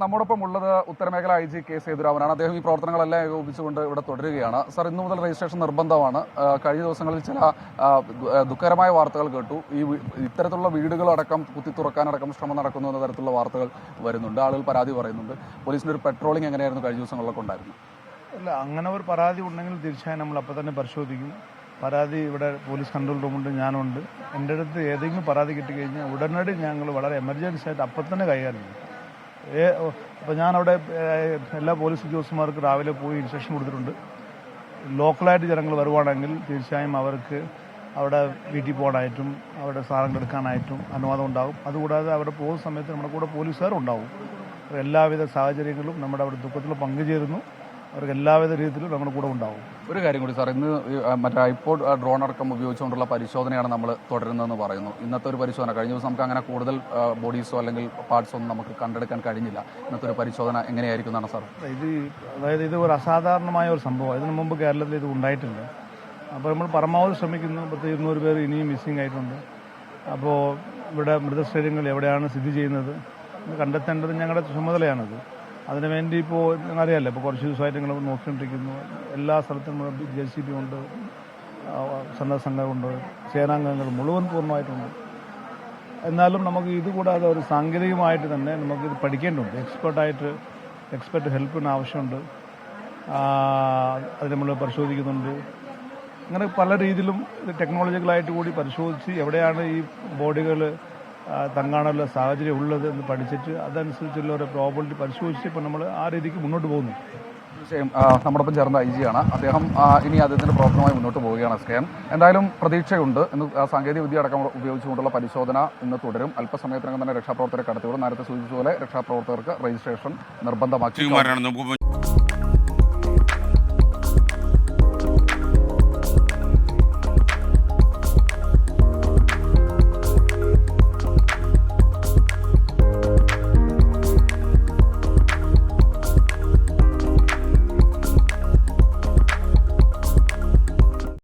നമ്മോടൊപ്പം ഉള്ളത് ഉത്തരമേഖല IG K സേതുരാമനാണ്. അദ്ദേഹം ഈ പ്രവർത്തനങ്ങളെല്ലാം ഏകോപിപ്പിച്ചുകൊണ്ട് ഇവിടെ തുടരുകയാണ്. സർ, ഇന്നു മുതൽ രജിസ്ട്രേഷൻ നിർബന്ധമാണ്. കഴിഞ്ഞ ദിവസങ്ങളിൽ ചില ദുഃഖകരമായ വാർത്തകൾ കേട്ടു. ഇത്തരത്തിലുള്ള വീടുകളടക്കം കുത്തി തുറക്കാനടക്കം ശ്രമം നടക്കുന്നു എന്ന തരത്തിലുള്ള വാർത്തകൾ വരുന്നുണ്ട്. ആളുകൾ പരാതി പറയുന്നുണ്ട്. പോലീസിന്റെ ഒരു പെട്രോളിംഗ് എങ്ങനെയായിരുന്നു കഴിഞ്ഞ ദിവസങ്ങളിലൊക്കെ ഉണ്ടായിരുന്നു? അല്ല, അങ്ങനെ ഒരു പരാതി ഉണ്ടെങ്കിൽ തീർച്ചയായും നമ്മൾ അപ്പോൾ തന്നെ പരിശോധിക്കും. പരാതി ഇവിടെ പോലീസ് കൺട്രോൾ റൂമുണ്ട്, ഞാനുണ്ട്. എൻ്റെ അടുത്ത് ഏതെങ്കിലും പരാതി കിട്ടിക്കഴിഞ്ഞാൽ ഉടനടി ഞങ്ങൾ വളരെ എമർജൻസി ആയിട്ട് അപ്പം തന്നെ കൈകാര്യം ചെയ്യും. അപ്പോൾ ഞാനവിടെ എല്ലാ പോലീസ് ഉദ്യോഗസ്ഥന്മാർക്ക് രാവിലെ പോയി ഇൻസ്ട്രക്ഷൻ കൊടുത്തിട്ടുണ്ട്. ലോക്കലായിട്ട് ജനങ്ങൾ വരുവാണെങ്കിൽ തീർച്ചയായും അവർക്ക് അവിടെ വീട്ടിൽ പോകാനായിട്ടും അവിടെ സാധനങ്ങൾ എടുക്കാനായിട്ടും അനുവാദം ഉണ്ടാകും. അതുകൂടാതെ അവിടെ പോകുന്ന സമയത്ത് നമ്മുടെ കൂടെ പോലീസുകാരുണ്ടാവും. എല്ലാവിധ സാഹചര്യങ്ങളും നമ്മുടെ അവിടെ ദുഃഖത്തിൽ പങ്കുചേരുന്നു. അവർക്ക് എല്ലാവിധ രീതിയിലും നമ്മുടെ കൂടെ ഉണ്ടാവും. ഒരു കാര്യം കൂടി സാർ, ഇന്ന് മറ്റേ ഐപോഡ് ഡ്രോൺ അടക്കം ഉപയോഗിച്ചുകൊണ്ടുള്ള പരിശോധനയാണ് നമ്മൾ തുടരുന്നതെന്ന് പറയുന്നു. ഇന്നത്തെ ഒരു പരിശോധന, കഴിഞ്ഞ ദിവസം നമുക്ക് അങ്ങനെ കൂടുതൽ ബോഡീസോ അല്ലെങ്കിൽ പാർട്സോ ഒന്നും നമുക്ക് കണ്ടെടുക്കാൻ കഴിഞ്ഞില്ല. ഇന്നത്തെ ഒരു പരിശോധന എങ്ങനെയായിരിക്കും എന്നാണ് സാർ? ഇത് ഒരു അസാധാരണമായ ഒരു സംഭവം. ഇതിനു മുമ്പ് കേരളത്തിൽ ഇത് ഉണ്ടായിട്ടില്ല. അപ്പോൾ നമ്മൾ പരമാവധി ശ്രമിക്കുന്നു. 200 പേർ ഇനിയും മിസ്സിംഗ് ആയിട്ടുണ്ട്. അപ്പോൾ ഇവിടെ മൃതശരീരങ്ങൾ എവിടെയാണ് സ്ഥിതി ചെയ്യുന്നത് കണ്ടെത്തേണ്ടത് ഞങ്ങളുടെ ചുമതലയാണത്. അതിനുവേണ്ടി ഇപ്പോൾ അറിയാമല്ലോ, ഇപ്പോൾ കുറച്ച് ദിവസമായിട്ട് ഞങ്ങൾ നോക്കിക്കൊണ്ടിരിക്കുന്നു. എല്ലാ സ്ഥലത്തും JCB ഉണ്ട്, സന്നദ്ധ സംഘമുണ്ട്, സേനാംഗങ്ങൾ മുഴുവൻ പൂർണ്ണമായിട്ടുണ്ട്. എന്നാലും നമുക്ക് ഇതുകൂടാതെ ഒരു സാങ്കേതികമായിട്ട് തന്നെ നമുക്കിത് പഠിക്കേണ്ടതുണ്ട്. എക്സ്പെർട്ട് ഹെൽപ്പിന് ആവശ്യമുണ്ട്. അത് നമ്മൾ പരിശോധിക്കുന്നുണ്ട്. അങ്ങനെ പല രീതിയിലും ഇത് ടെക്നോളജിക്കലായിട്ട് കൂടി പരിശോധിച്ച് എവിടെയാണ് ഈ ബോഡികൾ തങ്ങാനുള്ള സാഹചര്യം ഉള്ളത് എന്ന് പഠിച്ചിട്ട് അതനുസരിച്ചുള്ള ഒരു പ്രോബിലിറ്റി പരിശോധിച്ച് ഇപ്പോൾ നമ്മൾ ആ രീതിക്ക് മുന്നോട്ട് പോകുന്നു. തീർച്ചയായും നമ്മോടൊപ്പം ചേർന്ന IG ആണ്. അദ്ദേഹം ഇനി അദ്ദേഹത്തിന്റെ പ്രവർത്തനമായി മുന്നോട്ട് പോവുകയാണ്. സ്കാൻ എന്തായാലും പ്രതീക്ഷയുണ്ട്. ഇന്ന് സാങ്കേതിക വിദ്യ അടക്കം ഉപയോഗിച്ചുകൊണ്ടുള്ള പരിശോധന ഇന്ന് തുടരും. അല്പസമയത്തിനകം തന്നെ രക്ഷാപ്രവർത്തകരെ കടത്തിവിടും. നേരത്തെ സൂചിപ്പിച്ചതുപോലെ രക്ഷാപ്രവർത്തകർക്ക് രജിസ്ട്രേഷൻ നിർബന്ധമാക്കി.